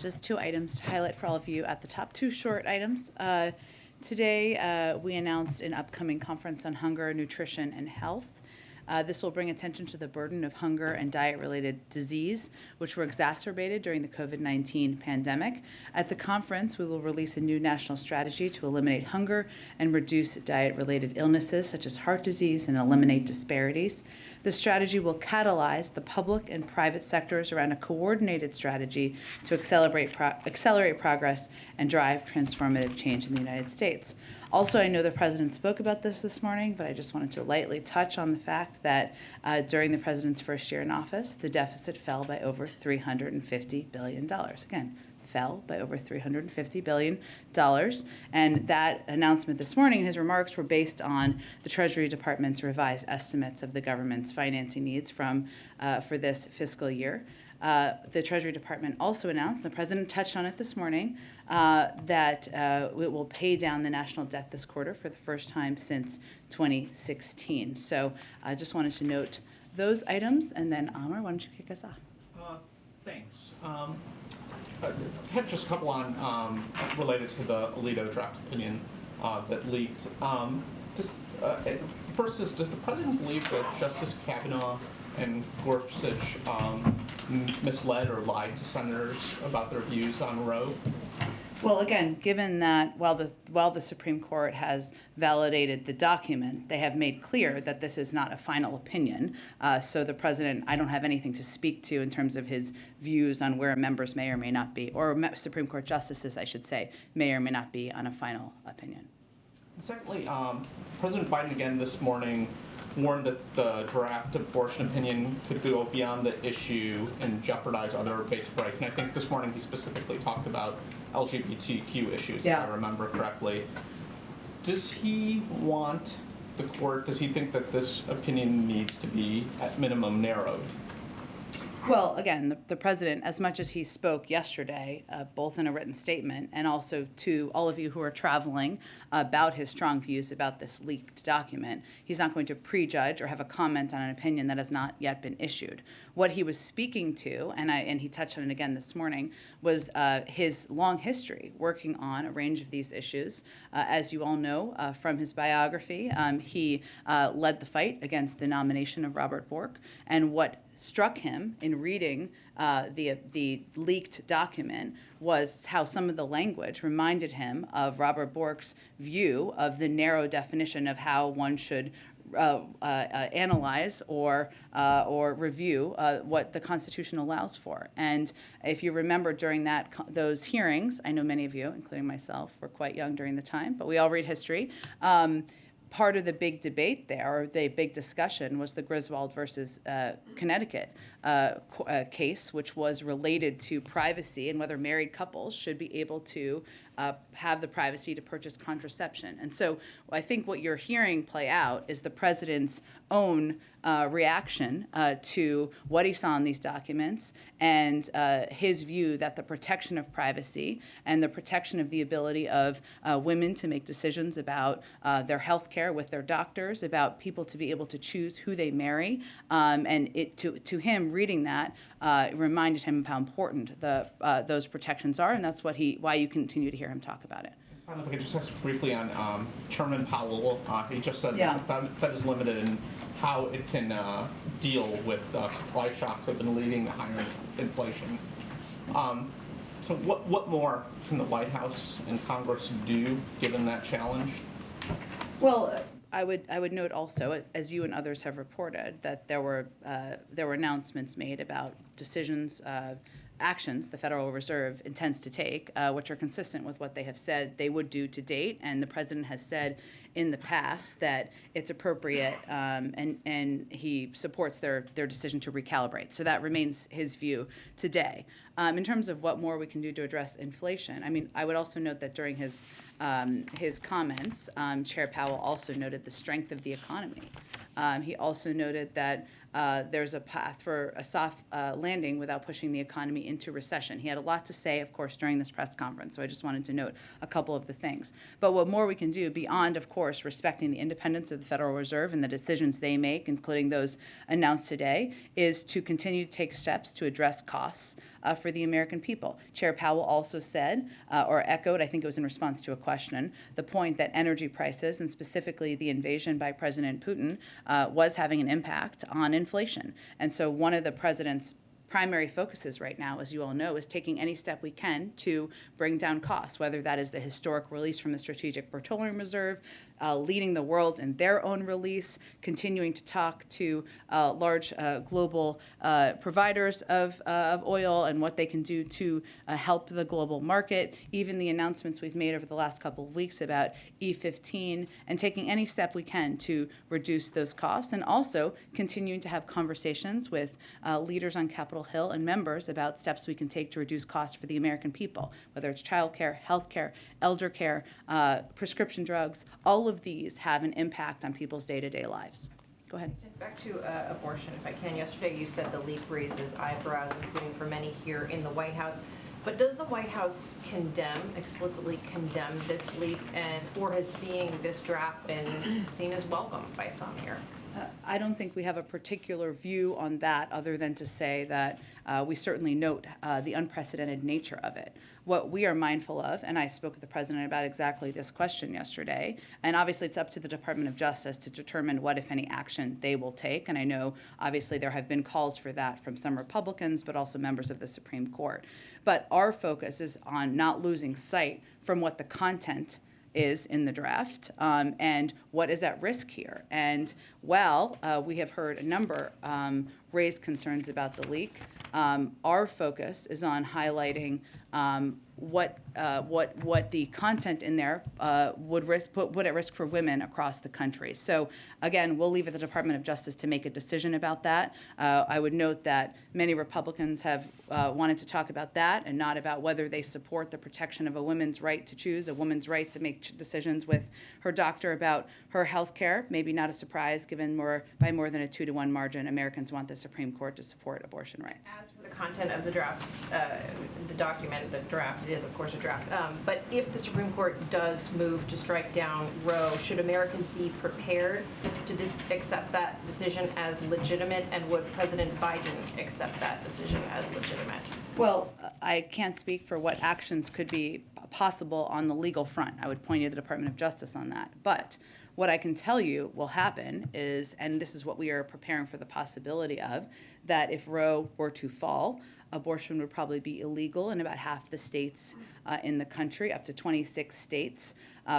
Just two items to highlight for all of you at the top, two short items. Today, we announced an upcoming conference on hunger, nutrition, and health. This will bring attention to the burden of hunger and diet-related disease, which were exacerbated during the COVID-19 pandemic. At the conference, we will release a new national strategy to eliminate hunger and reduce diet-related illnesses such as heart disease and eliminate disparities. The strategy will catalyze the public and private sectors around a coordinated strategy to accelerate progress and drive transformative change in the United States. Also, I know the President spoke about this morning, but I just wanted to lightly touch on the fact that during the President's first year in office, the deficit fell by over $350 billion. Again, fell by over $350 billion. And that announcement this morning, his remarks were based on the Treasury Department's revised estimates of the government's financing needs for this fiscal year. The Treasury Department also announced, the President touched on it this morning, that it will pay down the national debt this quarter for the first time since 2016. So I just wanted to note those items, and then Amr, why don't you kick us off? Thanks. I had just a couple on related to the Alito draft opinion that leaked. First is, does the President believe that Justice Kavanaugh and Gorsuch misled or lied to senators about their views on Roe? Well, again, given that while the Supreme Court has validated the document, they have made clear that this is not a final opinion. So the President, I don't have anything to speak to in terms of his views on where members may or may not be, or Supreme Court justices, I should say, may or may not be on a final opinion. And secondly, President Biden again this morning warned that the draft abortion opinion could go beyond the issue and jeopardize other basic rights. And I think this morning he specifically talked about LGBTQ issues, if I remember correctly. Does he want the court, does he think that this opinion needs to be, at minimum, narrowed? Well, again, the President, as much as he spoke yesterday, both in a written statement and also to all of you who are traveling about his strong views about this leaked document, he's not going to prejudge or have a comment on an opinion that has not yet been issued. What he was speaking to, and he touched on it again this morning, was his long history working on a range of these issues. As you all know from his biography, he led the fight against the nomination of Robert Bork, and what struck him in reading the leaked document was how some of the language reminded him of Robert Bork's view of the narrow definition of how one should analyze or review what the Constitution allows for. And if you remember during those hearings, I know many of you, including myself, were quite young during the time, but we all read history. Part of the big debate there, or the big discussion, was the Griswold versus Connecticut case, which was related to privacy and whether married couples should be able to have the privacy to purchase contraception. And so I think what you're hearing play out is the President's own reaction to what he saw in these documents and his view that the protection of privacy and the protection of the ability of women to make decisions about their health care with their doctors, about people to be able to choose who they marry, and to him reading that reminded him of how important those protections are, and that's why you continue to hear him talk about it. Finally, if I could just ask briefly on Chairman Powell. He just said that the Fed is limited in how it can deal with supply shocks that have been leading to higher inflation. So what more can the White House and Congress do given that challenge? Well, I would note also, as you and others have reported, that there were announcements made about decisions, actions the Federal Reserve intends to take, which are consistent with what they have said they would do to date. And the President has said in the past that it's appropriate, and he supports their decision to recalibrate. So that remains his view today. In terms of what more we can do to address inflation, I mean, I would also note that during his comments, Chair Powell also noted the strength of the economy. He also noted that there's a path for a soft landing without pushing the economy into recession. He had a lot to say, of course, during this press conference, so I just wanted to note a couple of the things. But what more we can do beyond, of course, respecting the independence of the Federal Reserve and the decisions they make, including those announced today, is to continue to take steps to address costs for the American people. Chair Powell also said, or echoed, I think it was in response to a question, the point that energy prices, and specifically the invasion by President Putin, was having an impact on inflation. And so one of the president's primary focuses right now, as you all know, is taking any step we can to bring down costs, whether that is the historic release from the Strategic Petroleum Reserve, leading the world in their own release, continuing to talk to large global providers of oil and what they can do to help the global market, even the announcements we've made over the last couple of weeks about E15, and taking any step we can to reduce those costs, and also continuing to have conversations with leaders on Capitol Hill and members about steps we can take to reduce costs for the American people, whether it's child care, health care, elder care, prescription drugs. All of these have an impact on people's day-to-day lives. Go ahead. Back to abortion, if I can. Yesterday you said the leak raises eyebrows, including for many here in the White House. But does the White House explicitly condemn this leak, or has seeing this draft been seen as welcome by some here? I don't think we have a particular view on that other than to say that we certainly note the unprecedented nature of it. What we are mindful of, and I spoke with the president about exactly this question yesterday, and obviously it's up to the Department of Justice to determine what, if any, action they will take. And I know, obviously, there have been calls for that from some Republicans, but also members of the Supreme Court. But our focus is on not losing sight from what the content is in the draft and what is at risk here. And while we have heard a number raise concerns about the leak, our focus is on highlighting what the content in there would put at risk for women across the country. So again, we'll leave it to the Department of Justice to make a decision about that. I would note that many Republicans have wanted to talk about that and not about whether they support the protection of a woman's right to choose, a woman's right to make decisions with her doctor about her health care. Maybe not a surprise, given by more than a 2-to-1 margin, Americans want the Supreme Court to support abortion rights. As for the content of the draft, the document, the draft, it is of course a draft, but if the Supreme Court does move to strike down Roe, should Americans be prepared to accept that decision as legitimate, and would President Biden accept that decision as legitimate? Well, I can't speak for what actions could be possible on the legal front. I would point you to the Department of Justice on that. But what I can tell you will happen is, and this is what we are preparing for the possibility of, that if Roe were to fall, abortion would probably be illegal in about half the states in the country, up to 26 states,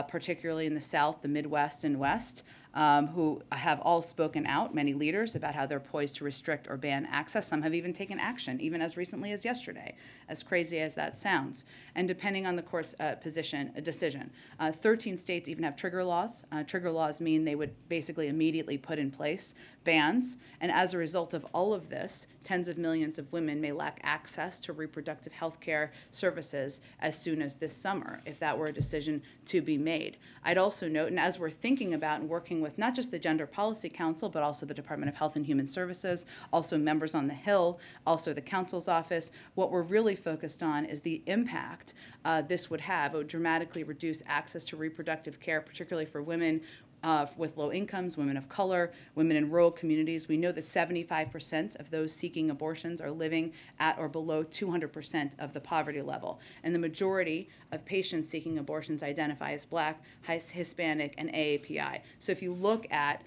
particularly in the South, the Midwest, and West, who have all spoken out, many leaders, about how they're poised to restrict or ban access. Some have even taken action, even as recently as yesterday, as crazy as that sounds. And depending on the court's decision, 13 states even have trigger laws. Trigger laws mean they would basically immediately put in place bans. And as a result of all of this, tens of millions of women may lack access to reproductive health care services as soon as this summer, if that were a decision to be made. I'd also note, and as we're thinking about and working with not just the Gender Policy Council, but also the Department of Health and Human Services, also members on the Hill, also the Council's office, what we're really focused on is the impact this would have. It would dramatically reduce access to reproductive care, particularly for women with low incomes, women of color, women in rural communities. We know that 75% of those seeking abortions are living at or below 200% of the poverty level. And the majority of patients seeking abortions identify as Black, Hispanic, and AAPI. So if you look at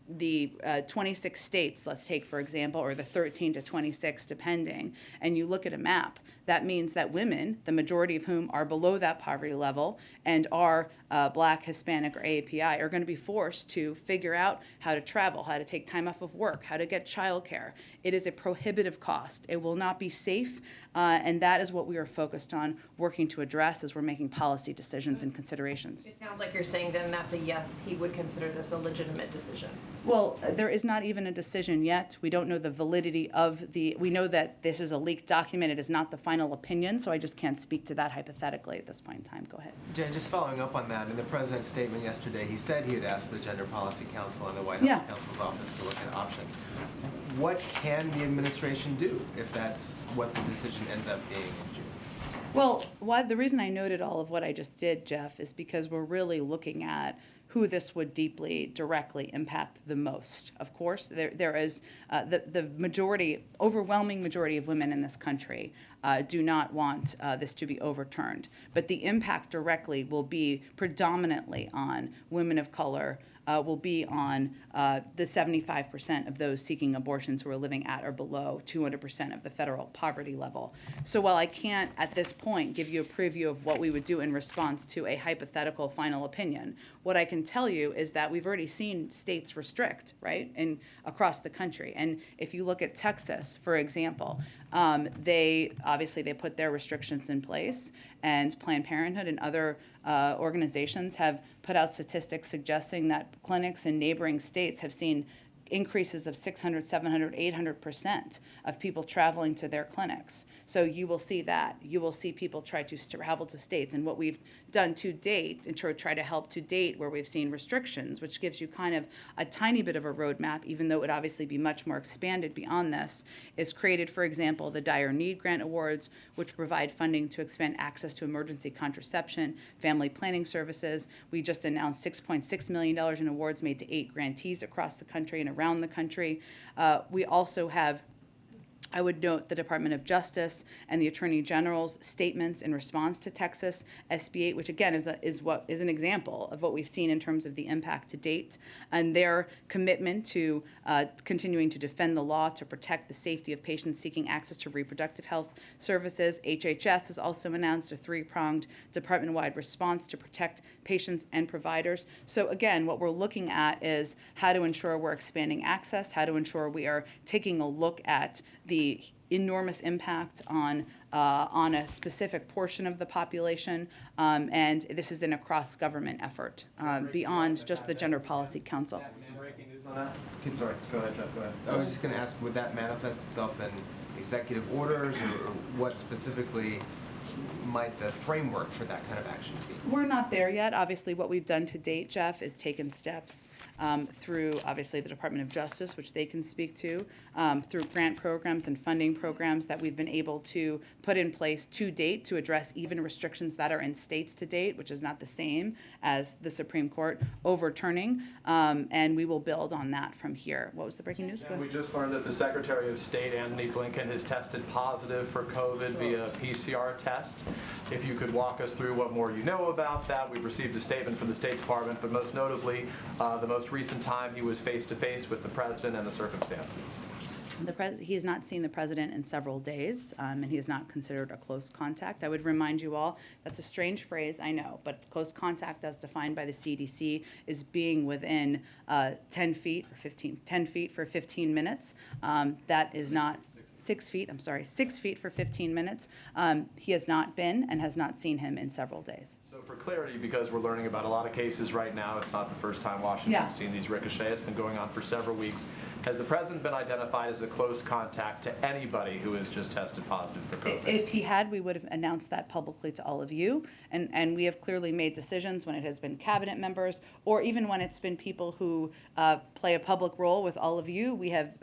the 26 states, let's take for example, or the 13 to 26 depending, and you look at a map, that means that women, the majority of whom are below that poverty level and are Black, Hispanic, or AAPI, are going to be forced to figure out how to travel, how to take time off of work, how to get childcare. It is a prohibitive cost. It will not be safe, and that is what we are focused on working to address as we're making policy decisions and considerations. It sounds like you're saying then that's a yes, he would consider this a legitimate decision. Well, there is not even a decision yet. We don't know the validity of we know that this is a leaked document. It is not the final final opinion, so I just can't speak to that hypothetically at this point in time. Go ahead. Jen, just following up on that, in the president's statement yesterday, he said he had asked the Gender Policy Council and the White House Yeah. Counsel's office to look at options. What can the administration do if that's what the decision ends up being in June? Well, the reason I noted all of what I just did, Jeff, is because we're really looking at who this would directly impact the most. Of course, there is the overwhelming majority of women in this country do not want this to be overturned. But the impact directly will be predominantly on women of color, will be on the 75% of those seeking abortions who are living at or below 200% of the federal poverty level. So while I can't at this point give you a preview of what we would do in response to a hypothetical final opinion, what I can tell you is that we've already seen states restrict, right, across the country. And if you look at Texas, for example, they put their restrictions in place, and Planned Parenthood and other organizations have put out statistics suggesting that clinics in neighboring states have seen increases of 600, 700, 800% of people traveling to their clinics. So you will see that. You will see people try to travel to states. And what we've done to date, and try to help to date where we've seen restrictions, which gives you kind of a tiny bit of a roadmap, even though it would obviously be much more expanded beyond this, is created, for example, the Dire Need Grant Awards, which provide funding to expand access to emergency contraception, family planning services. We just announced $6.6 million in awards made to 8 grantees across the country and around the country. We also have, I would note, the Department of Justice and the Attorney General's statements in response to Texas SB 8, which again is an example of what we've seen in terms of the impact to date, and their commitment to continuing to defend the law to protect the safety of patients seeking access to reproductive health services. HHS has also announced a 3-pronged department-wide response to protect patients and providers. So again, what we're looking at is how to ensure we're expanding access, how to ensure we are taking a look at the enormous impact on a specific portion of the population, and this is in a cross-government effort beyond just the Gender Policy Council. Breaking news on that? Sorry, go ahead, Jeff, go ahead. I was just going to ask, would that manifest itself in executive orders, or what specifically might the framework for that kind of action be? We're not there yet. Obviously, what we've done to date, Jeff, is taken steps through, obviously, the Department of Justice, which they can speak to, through grant programs and funding programs that we've been able to put in place to date to address even restrictions that are in states to date, which is not the same as the Supreme Court overturning, and we will build on that from here. What was the breaking news? Go ahead. We just learned that the Secretary of State, Antony Blinken, has tested positive for COVID via PCR test. If you could walk us through what more you know about that. We've received a statement from the State Department, but most notably, the most recent time he was face-to-face with the President and the circumstances. He has not seen the president in several days, and he is not considered a close contact. I would remind you all, that's a strange phrase, I know, but close contact as defined by the CDC is being within 10 feet for 15 minutes. That is not 6 feet, 6 feet for 15 minutes. He has not been and has not seen him in several days. So for clarity, because we're learning about a lot of cases right now, it's not the first time Washington's seen these ricochet. It's been going on for several weeks. Has the president been identified as a close contact to anybody who has just tested positive for COVID? If he had, we would have announced that publicly to all of you, and we have clearly made decisions when it has been cabinet members, or even when it's been people who play a public role with all of you. We have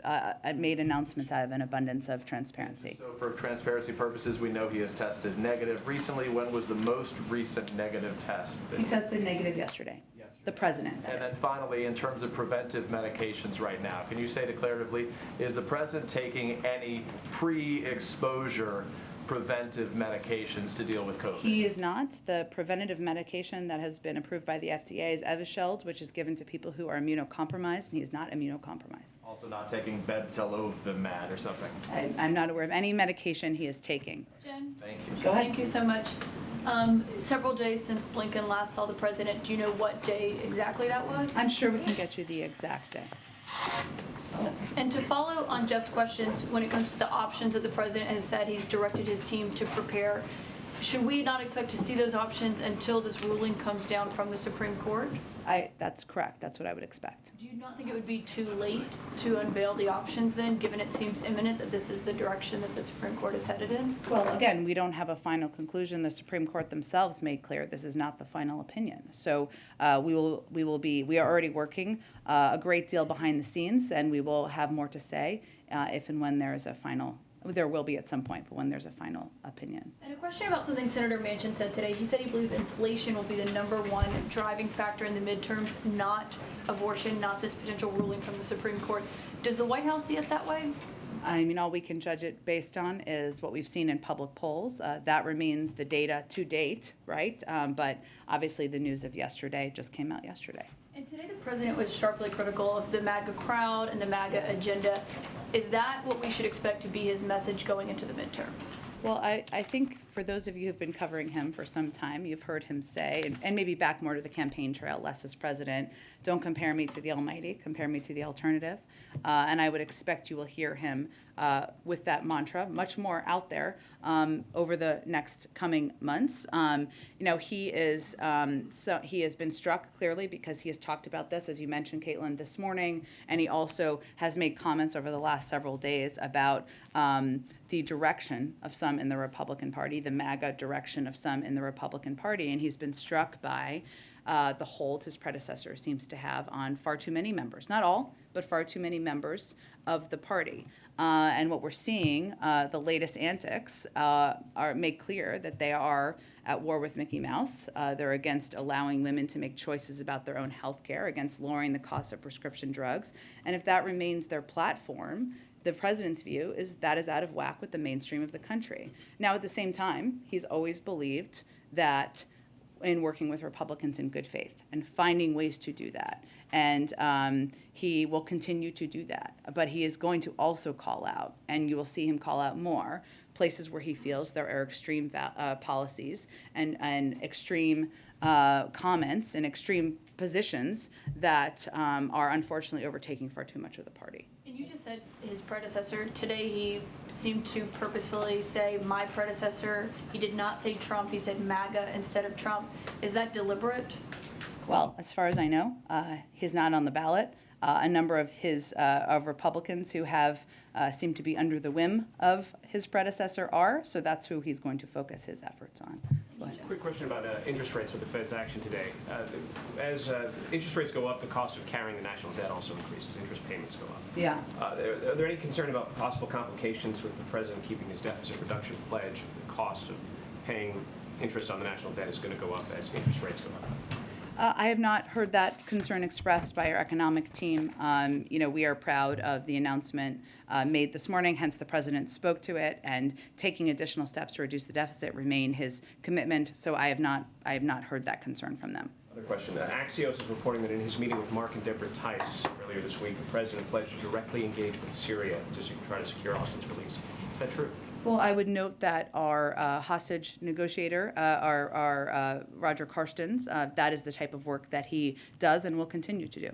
made announcements out of an abundance of transparency. So for transparency purposes, we know he has tested negative recently. When was the most recent negative test? He tested negative yesterday. The president, that And is. then finally, in terms of preventive medications right now, can you say declaratively, is the president taking any pre-exposure preventive medications to deal with COVID? He is not. The preventative medication that has been approved by the FDA is Evusheld, which is given to people who are immunocompromised, and he is not immunocompromised. Also not taking bebtelovimab or something? I'm not aware of any medication he is taking. Jen, Thank you. Go ahead. thank you so much. Several days since Blinken last saw the president, do you know what day exactly that was? I'm sure we can get you the exact day. And to follow on Jeff's questions, when it comes to the options that the president has said he's directed his team to prepare, should we not expect to see those options until this ruling comes down from the Supreme Court? That's correct. That's what I would expect. Do you not think it would be too late to unveil the options then, given it seems imminent that this is the direction that the Supreme Court is headed in? Well, again, we don't have a final conclusion. The Supreme Court themselves made clear this is not the final opinion. So we are already working a great deal behind the scenes, and we will have more to say if and when there is a final. There will be at some point, but when there's a final opinion. And a question about something Senator Manchin said today. He said he believes inflation will be the #1 driving factor in the midterms, not abortion, not this potential ruling from the Supreme Court. Does the White House see it that way? I mean, all we can judge it based on is what we've seen in public polls. That remains the data to date, right? But obviously the news of yesterday just came out yesterday. And today the president was sharply critical of the MAGA crowd and the MAGA agenda. Is that what we should expect to be his message going into the midterms? Well, I think for those of you who've been covering him for some time, you've heard him say, and maybe back more to the campaign trail, less as president, don't compare me to the almighty, compare me to the alternative. And I would expect you will hear him with that mantra much more out there over the next coming months. He has been struck clearly because he has talked about this, as you mentioned, Caitlin, this morning, and he also has made comments over the last several days about the direction of some in the Republican Party, the MAGA direction of some in the Republican Party, and he's been struck by the hold his predecessor seems to have on far too many members, not all, but far too many members of the party. And what we're seeing, the latest antics, make clear that they are at war with Mickey Mouse. They're against allowing women to make choices about their own health care, against lowering the cost of prescription drugs. And if that remains their platform, the president's view is that is out of whack with the mainstream of the country. Now, at the same time, he's always believed that in working with Republicans in good faith and finding ways to do that. And he will continue to do that. But he is going to also call out, and you will see him call out more, places where he feels there are extreme policies and extreme comments and extreme positions that are unfortunately overtaking far too much of the party. And you just said his predecessor. Today he seemed to purposefully say my predecessor. He did not say Trump. He said MAGA instead of Trump. Is that deliberate? Well, as far as I know, he's not on the ballot. A number of his of Republicans who have seem to be under the whim of his predecessor are, so that's who he's going to focus his efforts on. Quick question about interest rates with the Fed's action today. As interest rates go up, the cost of carrying the national debt also increases. Interest payments go up. Yeah. Are there any concern about possible complications with the president keeping his deficit reduction pledge? The cost of paying interest on the national debt is going to go up as interest rates go up. I have not heard that concern expressed by our economic team. We are proud of the announcement made this morning, hence the president spoke to it, and taking additional steps to reduce the deficit remain his commitment. So I have not heard that concern from them. Other question. Axios is reporting that in his meeting with Mark and Deborah Tice earlier this week, the president pledged to directly engage with Syria to try to secure Austin's release. Is that true? Well, I would note that our hostage negotiator, our Roger Carstens, that is the type of work that he does and will continue to do.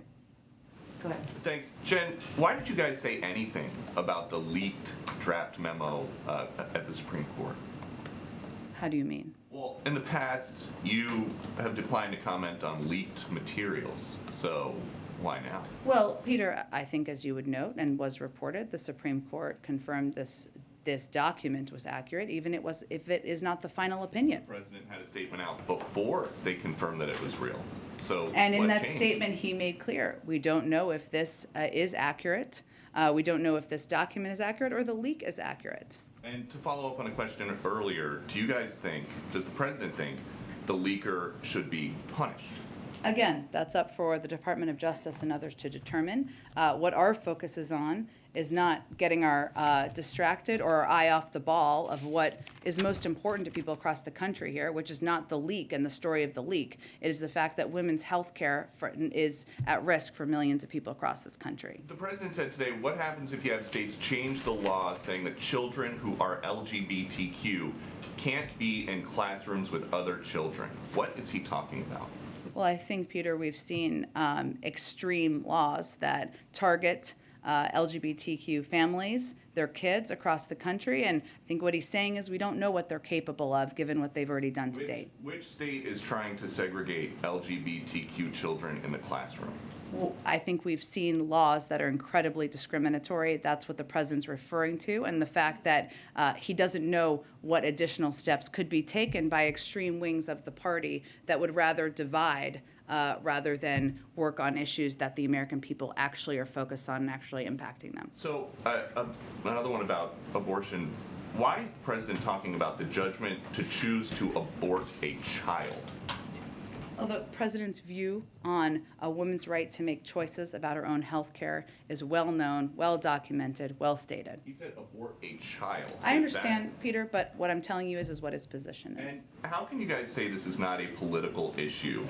Go ahead. Thanks. Jen, why did you guys say anything about the leaked draft memo at the Supreme Court? How do you mean? Well, in the past, you have declined to comment on leaked materials, so why now? Well, Peter, I think as you would note and was reported, the Supreme Court confirmed this document was accurate, even if it is not the final opinion. The president had a statement out before they confirmed that it was real. So And in what that changed? statement, he made clear, we don't know if this is accurate. We don't know if this document is accurate or the leak is accurate. And to follow up on a question earlier, does the president think the leaker should be punished? Again, that's up for the Department of Justice and others to determine. What our focus is on is not getting our distracted or our eye off the ball of what is most important to people across the country here, which is not the leak and the story of the leak. It is the fact that women's health care is at risk for millions of people across this country. The president said today, what happens if you have states change the law saying that children who are LGBTQ can't be in classrooms with other children? What is he talking about? Well, I think, Peter, we've seen extreme laws that target LGBTQ families their kids across the country. And I think what he's saying is we don't know what they're capable of given what they've already done to date. Which state is trying to segregate LGBTQ children in the classroom? Well, I think we've seen laws that are incredibly discriminatory. That's what the president's referring to, and the fact that he doesn't know what additional steps could be taken by extreme wings of the party that would rather divide rather than work on issues that the American people actually are focused on and actually impacting them. So another one about abortion. Why is the president talking about the judgment to choose to abort a child? Well, the president's view on a woman's right to make choices about her own health care is well known, well documented, well stated. He said abort a child. I understand, Peter, but what I'm telling you is what his position is. And how can you guys say this is not a political issue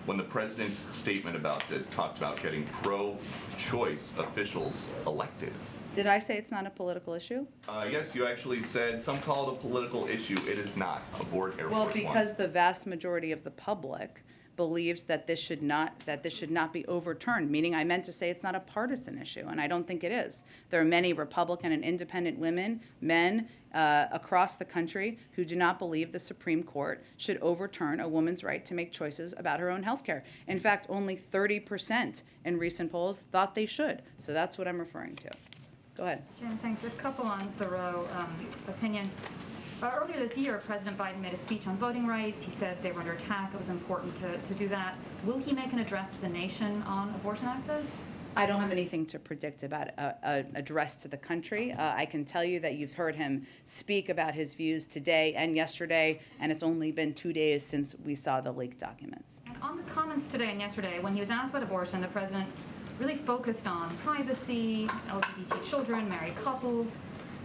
when the president's statement about this talked about getting pro-choice officials elected? Did I say it's not a political issue? Yes, you actually said some call it a political issue. It is not. Abort Air Well, Force One. because the vast majority of the public believes that this should not be overturned, meaning I meant to say it's not a partisan issue, and I don't think it is. There are many Republican and independent women, men across the country who do not believe the Supreme Court should overturn a woman's right to make choices about her own health care. In fact, only 30% in recent polls thought they should. So that's what I'm referring to. Go ahead. Jen, thanks. A couple on Thoreau opinion. Earlier this year, President Biden made a speech on voting rights. He said they were under attack. It was important to do that. Will he make an address to the nation on abortion access? I don't have anything to predict about an address to the country. I can tell you that you've heard him speak about his views today and yesterday, and it's only been 2 days since we saw the leaked documents. And on the comments today and yesterday, when he was asked about abortion, the president really focused on privacy, LGBT children, married couples.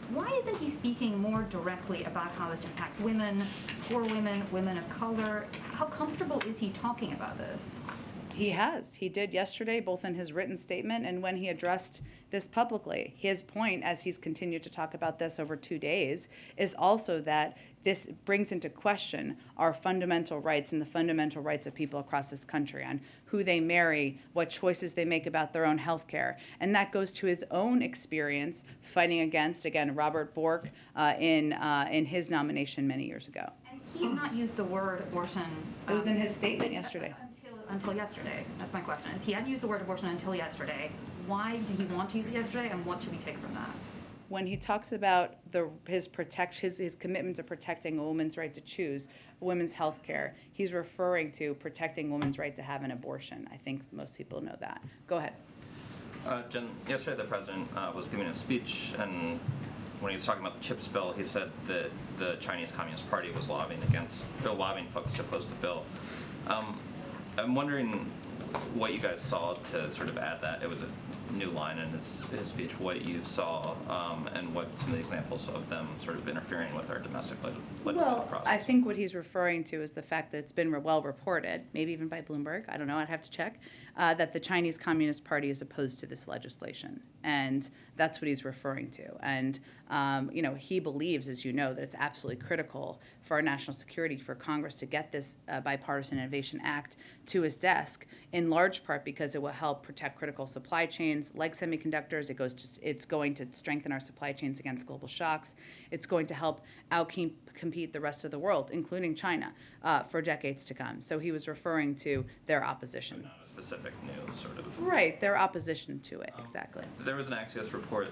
Why isn't he speaking more directly about how this impacts women, poor women, women of color? How comfortable is he talking about this? He has. He did yesterday, both in his written statement and when he addressed this publicly. His point, as he's continued to talk about this over 2 days, is also that this brings into question our fundamental rights and the fundamental rights of people across this country on who they marry, what choices they make about their own health care. And that goes to his own experience fighting against, again, Robert Bork in his nomination many years ago. And he has not used the word abortion. It was in his statement yesterday. Until yesterday. That's my question. Is he hadn't used the word abortion until yesterday. Why did he want to use it yesterday, and what should we take from that? When he talks about his commitment to protecting a woman's right to choose women's health care, he's referring to protecting women's right to have an abortion. I think most people know that. Go ahead. Jen, yesterday the president was giving a speech, and when he was talking about the CHIPS bill, he said that the Chinese Communist Party was lobbying folks to oppose the bill. I'm wondering what you guys saw to sort of add that. It was a new line in his speech, what you saw, and what some of the examples of them sort of interfering with our domestic legislative process. I think what he's referring to is the fact that it's been well reported, maybe even by Bloomberg, I don't know, I'd have to check, that the Chinese Communist Party is opposed to this legislation. And that's what he's referring to. And, he believes, as you know, that it's absolutely critical for our national security for Congress to get this Bipartisan Innovation Act to his desk, in large part because it will help protect critical supply chains like semiconductors. It's going to strengthen our supply chains against global shocks. It's going to help outcompete the rest of the world, including China, for decades to come. So he was referring to their opposition. But not a specific news, sort of. Right, their opposition to it, exactly. There was an Axios report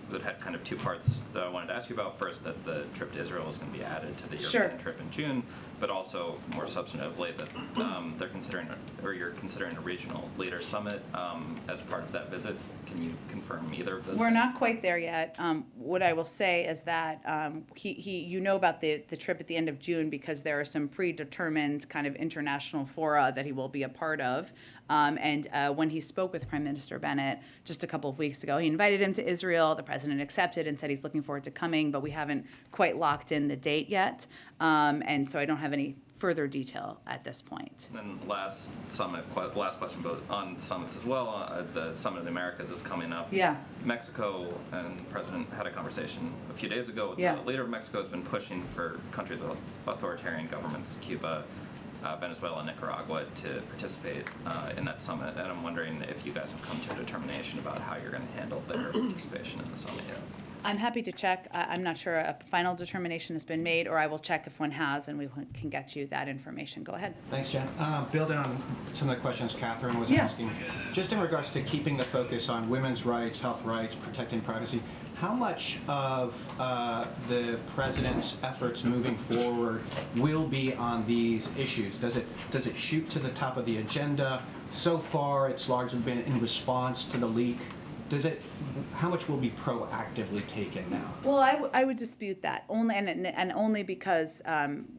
that had kind of two parts that I wanted to ask you about. First, that the trip to Israel was going to be added to the European trip in June, but also more substantively that they're considering, or you're considering a regional leader summit as part of that visit. Can you confirm either of those? We're not quite there yet. What I will say is that you know about the trip at the end of June because there are some predetermined kind of international fora that he will be a part of. And when he spoke with Prime Minister Bennett just a couple of weeks ago, he invited him to Israel. The president accepted and said he's looking forward to coming, but we haven't quite locked in the date yet. And so I don't have any further detail at this point. And last question, but on summits as well, the Summit of the Americas is coming up. Yeah. Mexico and the president had a conversation a few days ago. Yeah. The leader of Mexico has been pushing for countries with authoritarian governments, Cuba, Venezuela and Nicaragua to participate in that summit, and I'm wondering if you guys have come to a determination about how you're going to handle their participation in the summit yet. I'm happy to check. I'm not sure a final determination has been made, or I will check if one has, and we can get you that information. Go ahead. Thanks, Jen. Building on some of the questions Catherine was Yeah. asking, just in regards to keeping the focus on women's rights, health rights, protecting privacy, how much of the president's efforts moving forward will be on these issues? Does it shoot to the top of the agenda? So far, it's largely been in response to the leak. How much will be proactively taken now? Well, I would dispute that only and only because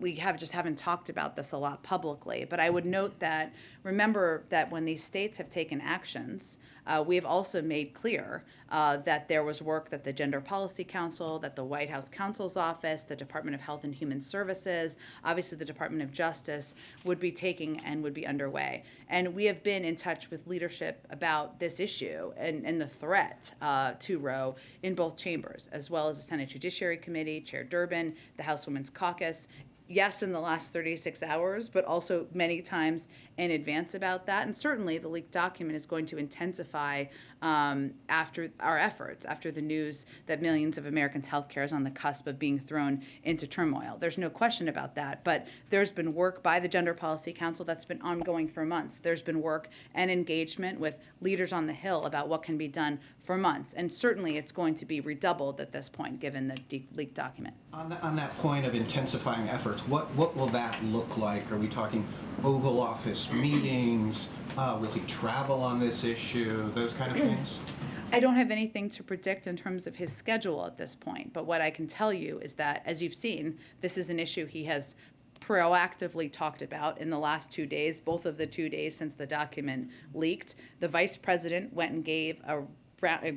we haven't talked about this a lot publicly. But I would note that remember that when these states have taken actions, we have also made clear that there was work that the Gender Policy Council, that the White House Counsel's Office, the Department of Health and Human Services, obviously the Department of Justice would be taking and would be underway. And we have been in touch with leadership about this issue and the threat to Roe in both chambers, as well as the Senate Judiciary Committee, Chair Durbin, the House Women's Caucus. Yes, in the last 36 hours, but also many times in advance about that. And certainly the leaked document is going to intensify after our efforts, after the news that millions of Americans' health care is on the cusp of being thrown into turmoil. There's no question about that. But there's been work by the Gender Policy Council that's been ongoing for months. There's been work and engagement with leaders on the Hill about what can be done for months. And certainly it's going to be redoubled at this point, given the leaked document. On that point of intensifying efforts, what will that look like? Are we talking Oval Office meetings? Will he travel on this issue? Those kind of things? I don't have anything to predict in terms of his schedule at this point, but what I can tell you is that, as you've seen, this is an issue he has proactively talked about in the last 2 days, both of the 2 days since the document leaked. The vice president went and gave a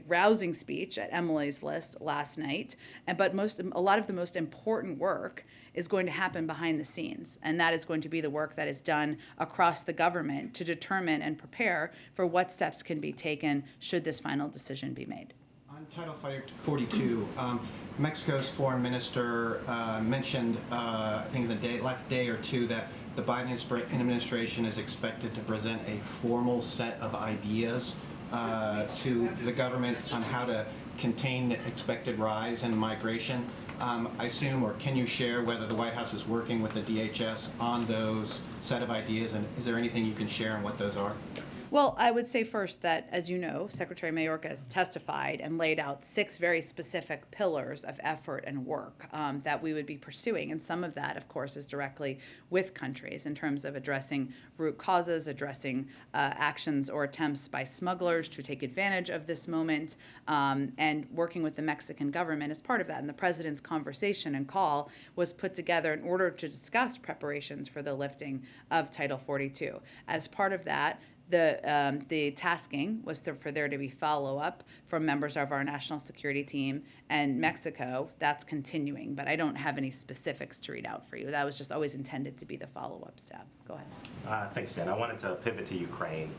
rousing speech at Emily's List last night, but a lot of the most important work is going to happen behind the scenes, and that is going to be the work that is done across the government to determine and prepare for what steps can be taken should this final decision be made. On Title 42, Mexico's foreign minister mentioned, I think the last day or two, that the Biden administration is expected to present a formal set of ideas to the government on how to contain the expected rise in migration. I assume, or can you share whether the White House is working with the DHS on those set of ideas, and is there anything you can share on what those are? Well, I would say first that, as you know, Secretary Mayorkas has testified and laid out 6 very specific pillars of effort and work that we would be pursuing. And some of that, of course, is directly with countries in terms of addressing root causes, addressing actions or attempts by smugglers to take advantage of this moment, and working with the Mexican government as part of that. And the president's conversation and call was put together in order to discuss preparations for the lifting of Title 42. As part of that, the tasking was for there to be follow-up from members of our national security team and Mexico. That's continuing, but I don't have any specifics to read out for you. That was just always intended to be the follow-up step. Go ahead. Thanks, Jen. I wanted to pivot to Ukraine.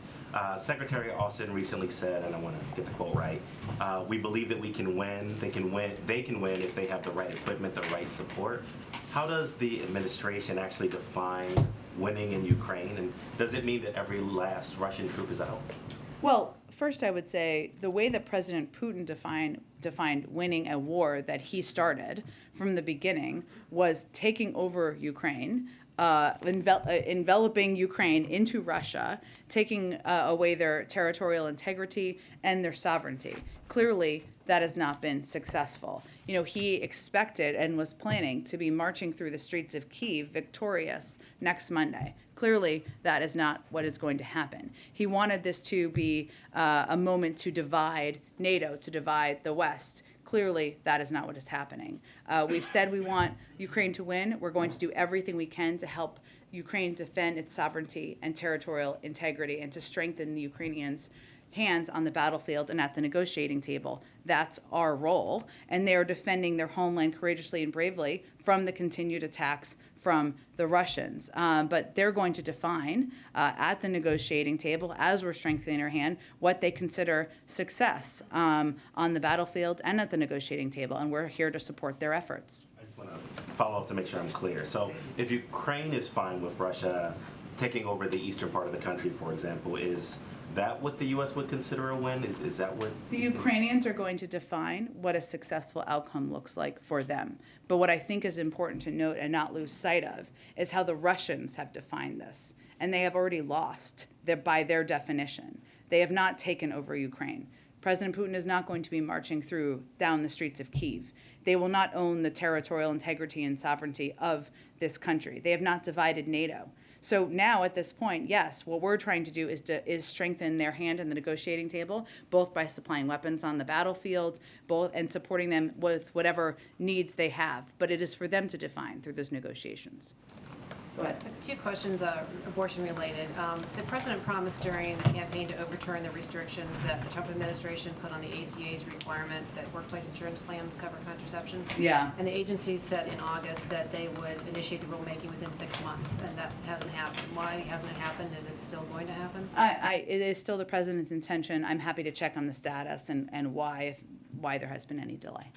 Secretary Austin recently said, and I want to get the quote right, we believe that we can win. They can win if they have the right equipment, the right support. How does the administration actually define winning in Ukraine, and does it mean that every last Russian troop is out? Well, first I would say the way that President Putin defined winning a war that he started from the beginning was taking over Ukraine, enveloping Ukraine into Russia, taking away their territorial integrity and their sovereignty. Clearly, that has not been successful. You know, he expected and was planning to be marching through the streets of Kyiv victorious next Monday. Clearly, that is not what is going to happen. He wanted this to be a moment to divide NATO, to divide the West. Clearly, that is not what is happening. We've said we want Ukraine to win. We're going to do everything we can to help Ukraine defend its sovereignty and territorial integrity and to strengthen the Ukrainians' hands on the battlefield and at the negotiating table. That's our role. And they are defending their homeland courageously and bravely from the continued attacks from the Russians. But they're going to define at the negotiating table, as we're strengthening our hand, what they consider success on the battlefield and at the negotiating table. And we're here to support their efforts. I just want to follow up to make sure I'm clear. So if Ukraine is fine with Russia taking over the eastern part of the country, for example, is that what the U.S. would consider a win? Is that what? The Ukrainians are going to define what a successful outcome looks like for them. But what I think is important to note and not lose sight of is how the Russians have defined this. And they have already lost by their definition. They have not taken over Ukraine. President Putin is not going to be marching down the streets of Kyiv. They will not own the territorial integrity and sovereignty of this country. They have not divided NATO. So now at this point, yes, what we're trying to do is strengthen their hand in the negotiating table, both by supplying weapons on the battlefield, and supporting them with whatever needs they have. But it is for them to define through those negotiations. Go ahead. Two questions, abortion related. The president promised during the campaign to overturn the restrictions that the Trump administration put on the ACA's requirement that workplace insurance plans cover contraception. Yeah. And the agency said in August that they would initiate the rulemaking within 6 months, and that hasn't happened. Why hasn't it happened? Is it still going to happen? It is still the president's intention. I'm happy to check on the status and why there has been any delay.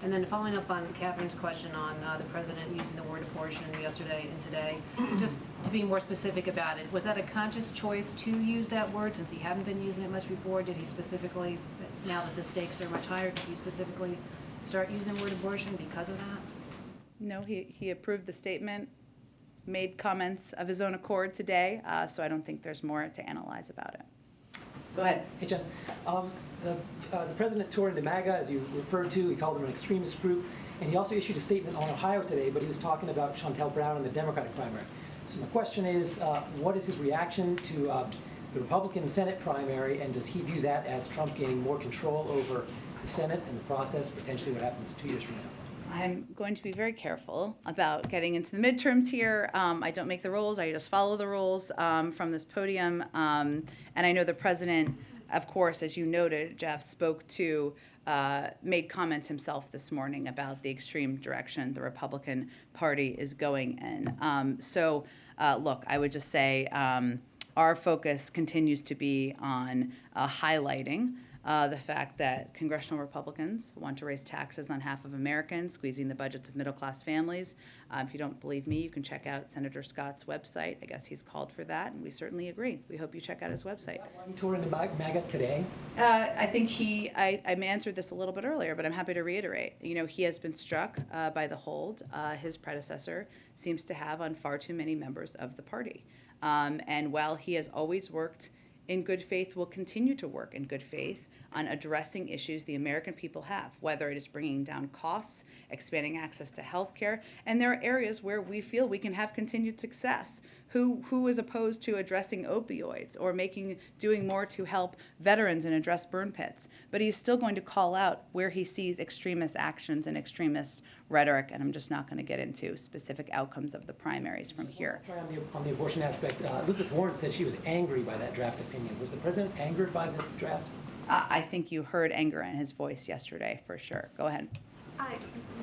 And then following up on Catherine's question on the president using the word abortion yesterday and today, just to be more specific about it, was that a conscious choice to use that word since he hadn't been using it much before? Did he specifically, now that the stakes are much higher, did he specifically start using the word abortion because of that? No, he approved the statement, made comments of his own accord today, so I don't think there's more to analyze about it. Go ahead. Hey, Jen. The president toured the MAGA, as you referred to. He called them an extremist group. And he also issued a statement on Ohio today, but he was talking about Shontel Brown in the Democratic primary. So my question is, what is his reaction to the Republican Senate primary, and does he view that as Trump gaining more control over the Senate and the process, potentially what happens 2 years from now? I'm going to be very careful about getting into the midterms here. I don't make the rules. I just follow the rules from this podium. And I know the president, of course, as you noted, Jeff, made comments himself this morning about the extreme direction the Republican Party is going in. Look, I would just say our focus continues to be on highlighting the fact that congressional Republicans want to raise taxes on half of Americans, squeezing the budgets of middle-class families. If you don't believe me, you can check out Senator Scott's website. I guess he's called for that, and we certainly agree. We hope you check out his website. Why are you touring the MAGA today? I think I answered this a little bit earlier, but I'm happy to reiterate. You know, he has been struck by the hold his predecessor seems to have on far too many members of the party. And while he has always worked in good faith, will continue to work in good faith on addressing issues the American people have, whether it is bringing down costs, expanding access to health care, and there are areas where we feel we can have continued success. Who is opposed to addressing opioids or doing more to help veterans and address burn pits? But he's still going to call out where he sees extremist actions and extremist rhetoric, and I'm just not going to get into specific outcomes of the primaries from here. On the abortion aspect, Elizabeth Warren said she was angry by that draft opinion. Was the president angered by the draft? I think you heard anger in his voice yesterday, for sure. Go ahead.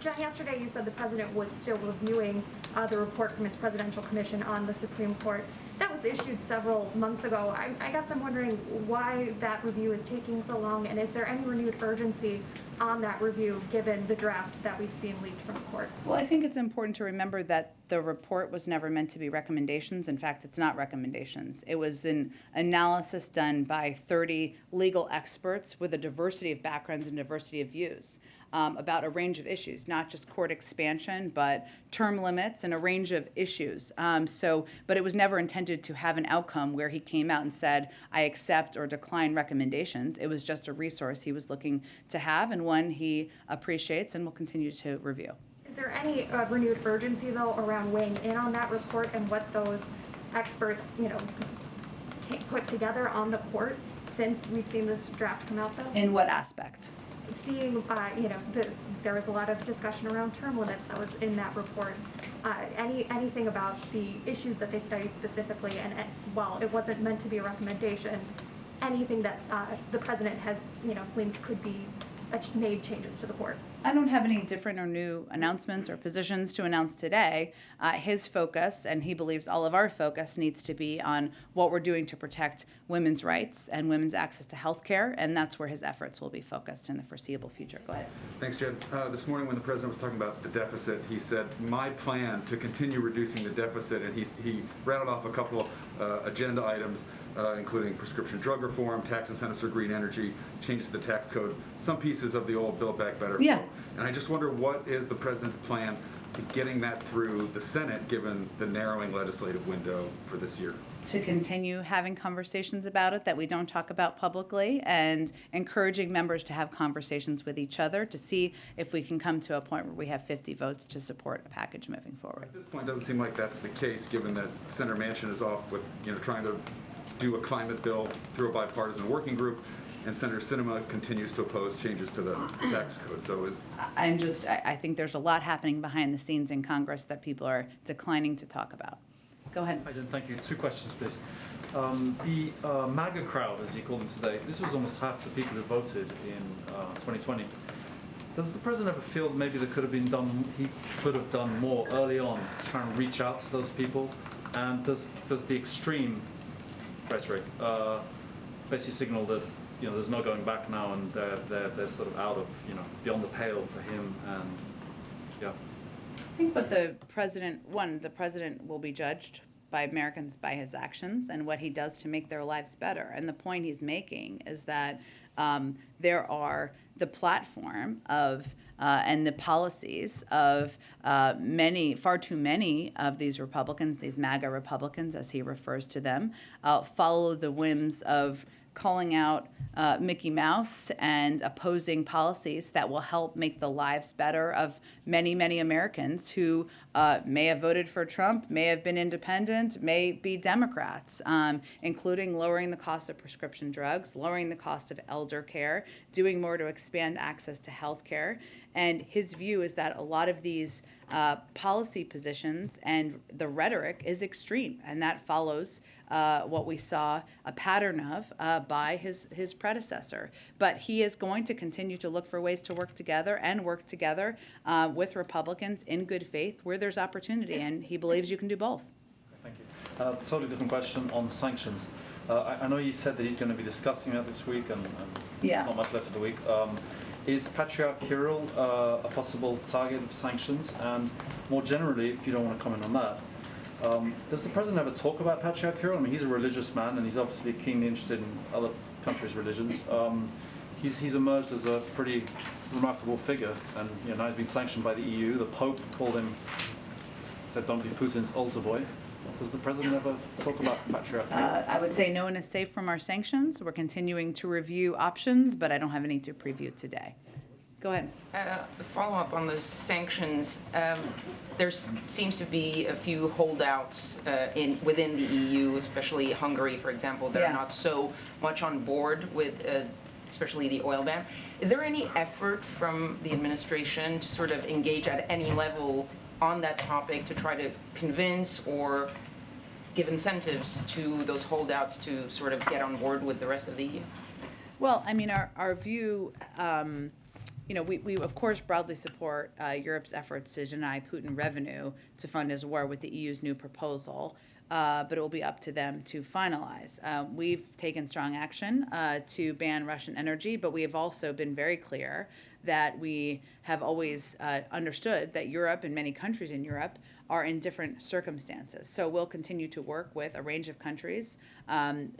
Jen, yesterday you said the president was still reviewing the report from his presidential commission on the Supreme Court. That was issued several months ago. I guess I'm wondering why that review is taking so long, and is there any renewed urgency on that review given the draft that we've seen leaked from the court? Well, I think it's important to remember that the report was never meant to be recommendations. In fact, it's not recommendations. It was an analysis done by 30 legal experts with a diversity of backgrounds and diversity of views. About a range of issues, not just court expansion, but term limits and a range of issues. But it was never intended to have an outcome where he came out and said, I accept or decline recommendations. It was just a resource he was looking to have and one he appreciates and will continue to review. Is there any renewed urgency, though, around weighing in on that report and what those experts, put together on the court since we've seen this draft come out, though? In what aspect? Seeing, there was a lot of discussion around term limits that was in that report. Anything about the issues that they studied specifically, and while it wasn't meant to be a recommendation, anything that the president has, claimed could be made changes to the court? I don't have any different or new announcements or positions to announce today. His focus, and he believes all of our focus, needs to be on what we're doing to protect women's rights and women's access to health care, and that's where his efforts will be focused in the foreseeable future. Go ahead. Thanks, Jen. This morning when the president was talking about the deficit, he said, my plan to continue reducing the deficit, and he rattled off a couple of agenda items, including prescription drug reform, tax incentives for green energy, changes to the tax code, some pieces of the old Build Back Better. Yeah. And I just wonder, what is the president's plan to getting that through the Senate, given the narrowing legislative window for this year? To continue having conversations about it that we don't talk about publicly, and encouraging members to have conversations with each other to see if we can come to a point where we have 50 votes to support a package moving forward. At this point, it doesn't seem like that's the case, given that Senator Manchin is off with, trying to do a climate bill through a bipartisan working group, and Senator Sinema continues to oppose changes to the tax code. So I think there's a lot happening behind the scenes in Congress that people are declining to talk about. Go ahead. Hi, Jen. Thank you. 2 questions, please. The MAGA crowd, as you call them today, this was almost half the people who voted in 2020. Does the president ever feel maybe he could have done more early on to try and reach out to those people? And does the extreme rhetoric basically signal that there's no going back now, and they're sort of out of beyond the pale for him? And yeah. I think what the president will be judged by Americans by his actions and what he does to make their lives better. And the point he's making is that there are the platform of and the policies of far too many of these Republicans, these MAGA Republicans, as he refers to them, follow the whims of calling out Mickey Mouse and opposing policies that will help make the lives better of many, many Americans who may have voted for Trump, may have been independent, may be Democrats, including lowering the cost of prescription drugs, lowering the cost of elder care, doing more to expand access to health care. And his view is that a lot of these policy positions and the rhetoric is extreme, and that follows what we saw a pattern of by his predecessor. But he is going to continue to look for ways to work together with Republicans in good faith where there's opportunity, and he believes you can do both. Thank you. Totally different question on sanctions. I know he said that he's going to be discussing that this week, and Yeah. There's not much left of the week. Is Patriarch Kirill a possible target of sanctions? And more generally, if you don't want to comment on that, does the president ever talk about Patriarch Kirill? I mean, he's a religious man, and he's obviously keenly interested in other countries' religions. He's emerged as a pretty remarkable figure, and now he's been sanctioned by the EU. The Pope said, "Don't be Putin's altar boy." Does the president ever talk about Patriarch Kirill? I would say no one is safe from our sanctions. We're continuing to review options, but I don't have any to preview today. Go ahead. Follow up on the sanctions. There seems to be a few holdouts within the EU, especially Hungary, for example, that are not so much on board with especially the oil ban. Is there any effort from the administration to sort of engage at any level on that topic to try to convince or give incentives to those holdouts to sort of get on board with the rest of the EU? Well, I mean, our view, we of course broadly support Europe's efforts to deny Putin revenue to fund his war with the EU's new proposal, but it will be up to them to finalize. We've taken strong action to ban Russian energy, but we have also been very clear that we have always understood that Europe and many countries in Europe are in different circumstances. So we'll continue to work with a range of countries, and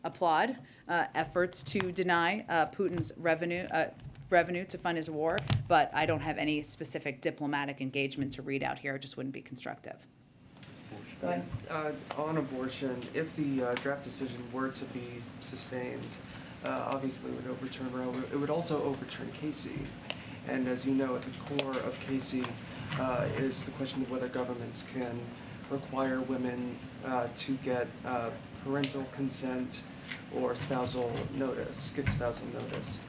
applaud efforts to deny Putin's revenue to fund his war. But I don't have any specific diplomatic engagement to read out here. It just wouldn't be constructive. Go ahead. On abortion, if the draft decision were to be sustained, obviously it would overturn Roe. It would also overturn Casey. And as you know, at the core of Casey is the question of whether governments can require women to get parental consent or spousal notice, give spousal notice.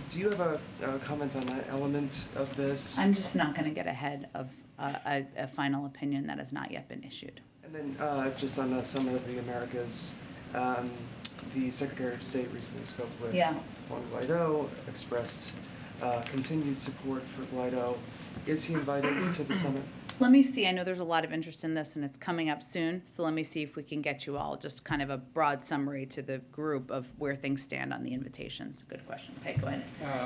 Do you have a comment on that element of this? I'm just not going to get ahead of a final opinion that has not yet been issued. And then just on the Summit of the Americas, the Secretary of State recently spoke with Yeah. Juan Guaido, expressed continued support for Guaido. Is he invited to the summit? Let me see. I know there's a lot of interest in this, and it's coming up soon. So let me see if we can get you all just kind of a broad summary to the group of where things stand on the invitations. Good question. Okay, go ahead.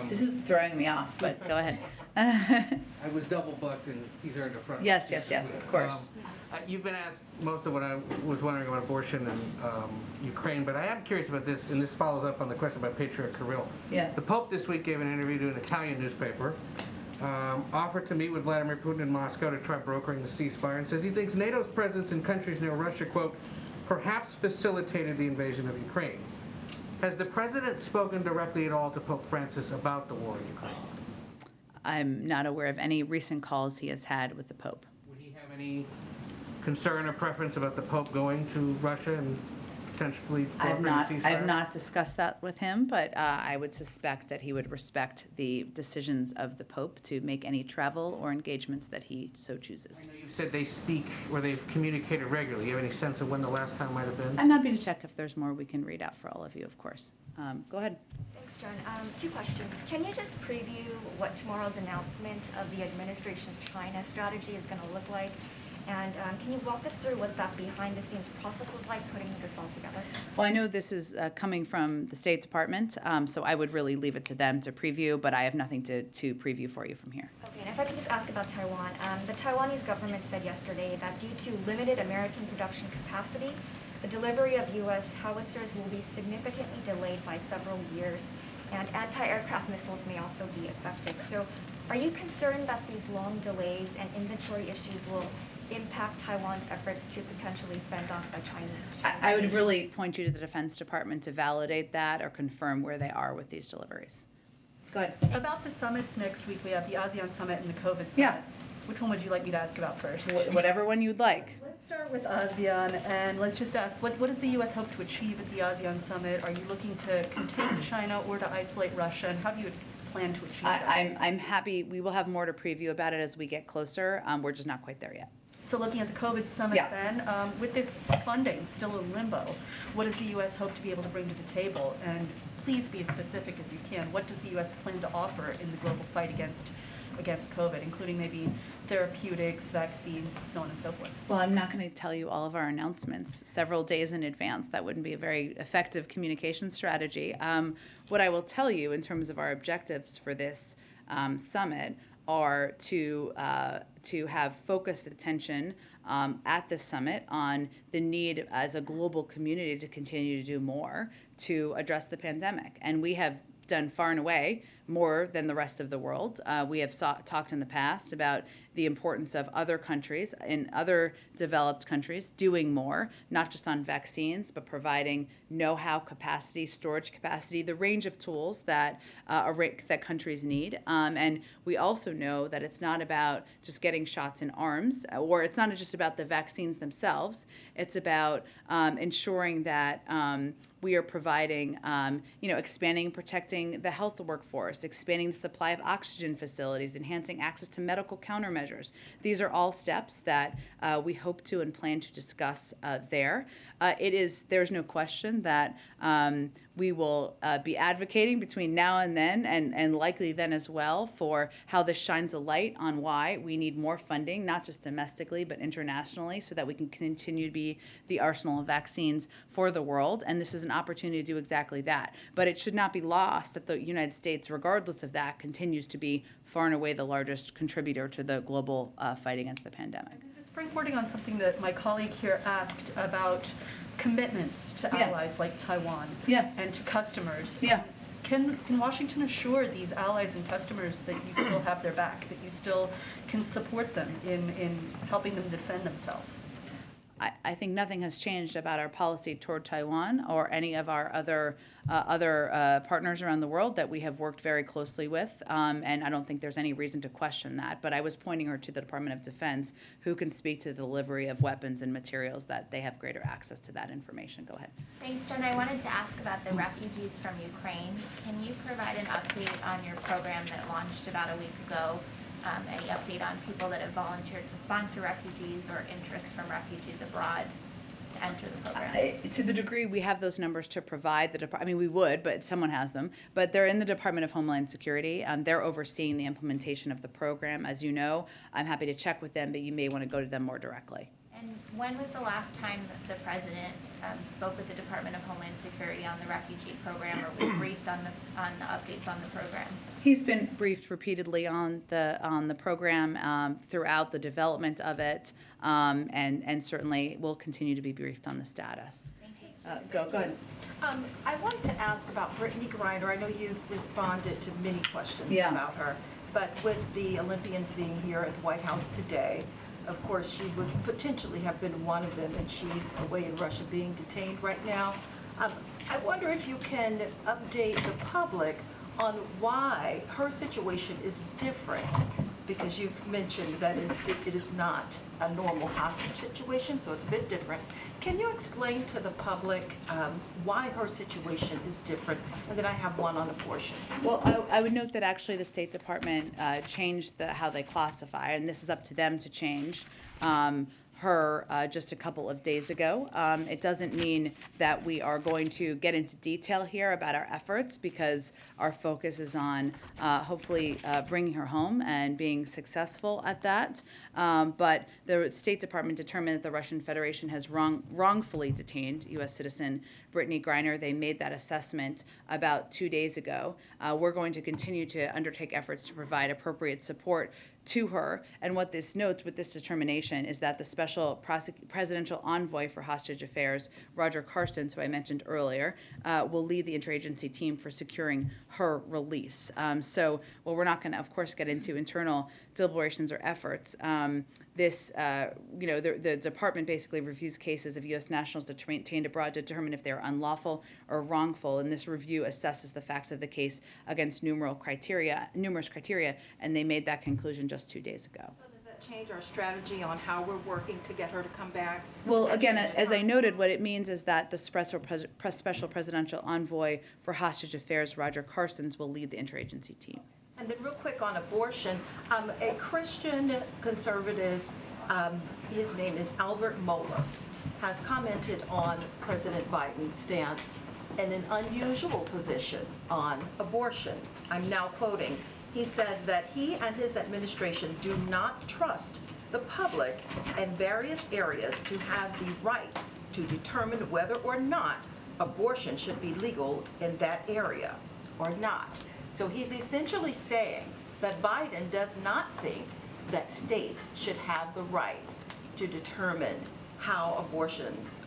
This is throwing me off, but go ahead. I was double booked, and these are in the front. Yes, of course. You've been asked most of what I was wondering about abortion and Ukraine, but I am curious about this, and this follows up on the question about Patriarch Kirill. Yeah. The Pope this week gave an interview to an Italian newspaper, offered to meet with Vladimir Putin in Moscow to try brokering the ceasefire, and says he thinks NATO's presence in countries near Russia, quote, perhaps facilitated the invasion of Ukraine. Has the president spoken directly at all to Pope Francis about the war in Ukraine? I'm not aware of any recent calls he has had with the Pope. Would he have any concern or preference about the Pope going to Russia and potentially brokering a ceasefire? I have not discussed that with him, but I would suspect that he would respect the decisions of the Pope to make any travel or engagements that he so chooses. I know you said they speak or they've communicated regularly. You have any sense of when the last time might have been? I'm happy to check if there's more we can read out for all of you, of course. Go ahead. Thanks, John. Two questions. Can you just preview what tomorrow's announcement of the administration's China strategy is going to look like? And can you walk us through what that behind-the-scenes process was like, putting this all together? Well, I know this is coming from the State Department, so I would really leave it to them to preview, but I have nothing to preview for you from here. Okay, and if I could just ask about Taiwan. The Taiwanese government said yesterday that due to limited American production capacity, the delivery of U.S. howitzers will be significantly delayed by several years, and anti-aircraft missiles may also be affected. So are you concerned that these long delays and inventory issues will impact Taiwan's efforts to potentially fend off a Chinese? I would really point you to the Defense Department to validate that or confirm where they are with these deliveries. Go ahead. About the summits next week, we have the ASEAN Summit and the COVID Summit. Yeah. Which one would you like me to ask about first? Whatever one you'd like. Let's start with ASEAN, and let's just ask, what does the U.S. hope to achieve at the ASEAN Summit? Are you looking to contain China or to isolate Russia, and how do you plan to achieve that? I'm happy. We will have more to preview about it as we get closer. We're just not quite there yet. So looking at the COVID Summit then, with this funding still in limbo, what does the U.S. hope to be able to bring to the table? And please be as specific as you can. What does the U.S. plan to offer in the global fight against COVID, including maybe therapeutics, vaccines, so on and so forth? Well, I'm not going to tell you all of our announcements several days in advance. That wouldn't be a very effective communication strategy. What I will tell you in terms of our objectives for this summit are to have focused attention at the summit on the need as a global community to continue to do more to address the pandemic. And we have done far and away more than the rest of the world. We have talked in the past about the importance of other countries, in other developed countries, doing more, not just on vaccines, but providing know-how capacity, storage capacity, the range of tools that that countries need. And we also know that it's not about just getting shots in arms, or it's not just about the vaccines themselves. It's about ensuring that we are providing, expanding and protecting the health workforce, expanding the supply of oxygen facilities, enhancing access to medical countermeasures. These are all steps that we hope to and plan to discuss there. There's no question that we will be advocating between now and then, and likely then as well, for how this shines a light on why we need more funding, not just domestically, but internationally, so that we can continue to be the arsenal of vaccines for the world. And this is an opportunity to do exactly that. But it should not be lost that the United States, regardless of that, continues to be far and away the largest contributor to the global fight against the pandemic. Springboarding on something that my colleague here asked about commitments to allies like Taiwan and to customers. Can Washington assure these allies and customers that you still have their back, that you still can support them in helping them defend themselves? I think nothing has changed about our policy toward Taiwan or any of our other partners around the world that we have worked very closely with, and I don't think there's any reason to question that. But I was pointing her to the Department of Defense, who can speak to the delivery of weapons and materials that they have greater access to that information. Go ahead. Thanks, Jen. I wanted to ask about the refugees from Ukraine. Can you provide an update on your program that launched about a week ago? Any update on people that have volunteered to sponsor refugees or interest from refugees abroad? to enter the program? To the degree we have those numbers to provide, we would, but someone has them. But they're in the Department of Homeland Security. They're overseeing the implementation of the program. As you know, I'm happy to check with them, but you may want to go to them more directly. And when was the last time that the president spoke with the Department of Homeland Security on the refugee program, or was briefed on the updates on the program? He's been briefed repeatedly on the program throughout the development of it, and certainly will continue to be briefed on the status. Go ahead. I wanted to ask about Brittany Griner. I know you've responded to many questions about her, but with the Olympians being here at the White House today, of course, she would potentially have been one of them, and she's away in Russia being detained right now. I wonder if you can update the public on why her situation is different, because you've mentioned that it is not a normal hostage situation, so it's a bit different. Can you explain to the public why her situation is different? And then I have one on abortion. Well, I would note that actually the State Department changed how they classify, and this is up to them to change. Her just a couple of days ago. It doesn't mean that we are going to get into detail here about our efforts, because our focus is on hopefully bringing her home and being successful at that. But the State Department determined that the Russian Federation has wrongfully detained U.S. citizen Brittany Griner. They made that assessment about 2 days ago. We're going to continue to undertake efforts to provide appropriate support to her. And what this notes with this determination is that the special presidential envoy for hostage affairs, Roger Carstens, who I mentioned earlier, will lead the interagency team for securing her release. So while we're not going to, of course, get into internal deliberations or efforts, the department basically reviews cases of U.S. nationals detained abroad to determine if they are unlawful or wrongful, and this review assesses the facts of the case against numerous criteria, and they made that conclusion just 2 days ago. So does that change our strategy on how we're working to get her to come back? Well, again, as I noted, what it means is that the special presidential envoy for hostage affairs, Roger Carstens, will lead the interagency team. And then real quick on abortion, a Christian conservative, his name is Albert Mohler, has commented on President Biden's stance in an unusual position on abortion. I'm now quoting. He said that he and his administration do not trust the public in various areas to have the right to determine whether or not abortion should be legal in that area or not. So he's essentially saying that Biden does not think that states should have the rights to determine how abortions,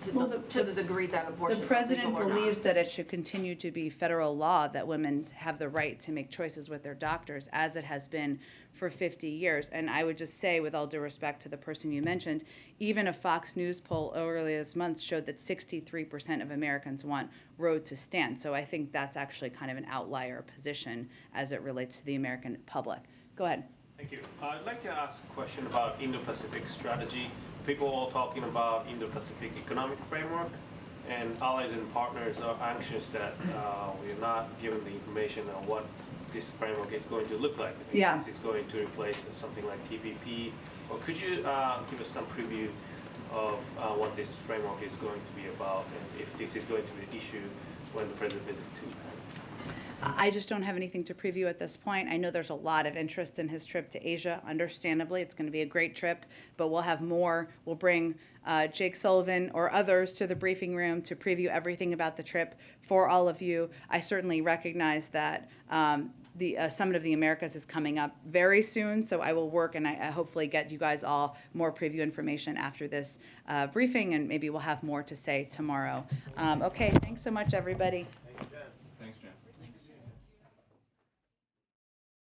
to the degree that abortion The is president legal or believes not. that it should continue to be federal law that women have the right to make choices with their doctors, as it has been for 50 years. And I would just say, with all due respect to the person you mentioned, even a Fox News poll earlier this month showed that 63% of Americans want Roe to stand. So I think that's actually kind of an outlier position as it relates to the American public. Go ahead. Thank you. I'd like to ask a question about Indo-Pacific strategy. People are talking about Indo-Pacific economic framework, and allies and partners are anxious that we are not given the information on what this framework is going to look like. I think this is going to replace something like TPP. Or could you give us some preview of what this framework is going to be about, and if this is going to be an issue when the president visits to Japan? I just don't have anything to preview at this point. I know there's a lot of interest in his trip to Asia. Understandably, it's going to be a great trip, but we'll have more. We'll bring Jake Sullivan or others to the briefing room to preview everything about the trip for all of you. I certainly recognize that the Summit of the Americas is coming up very soon, so I will work and I hopefully get you guys all more preview information after this briefing, and maybe we'll have more to say tomorrow. Okay, thanks so much, everybody. Thank you, Jen.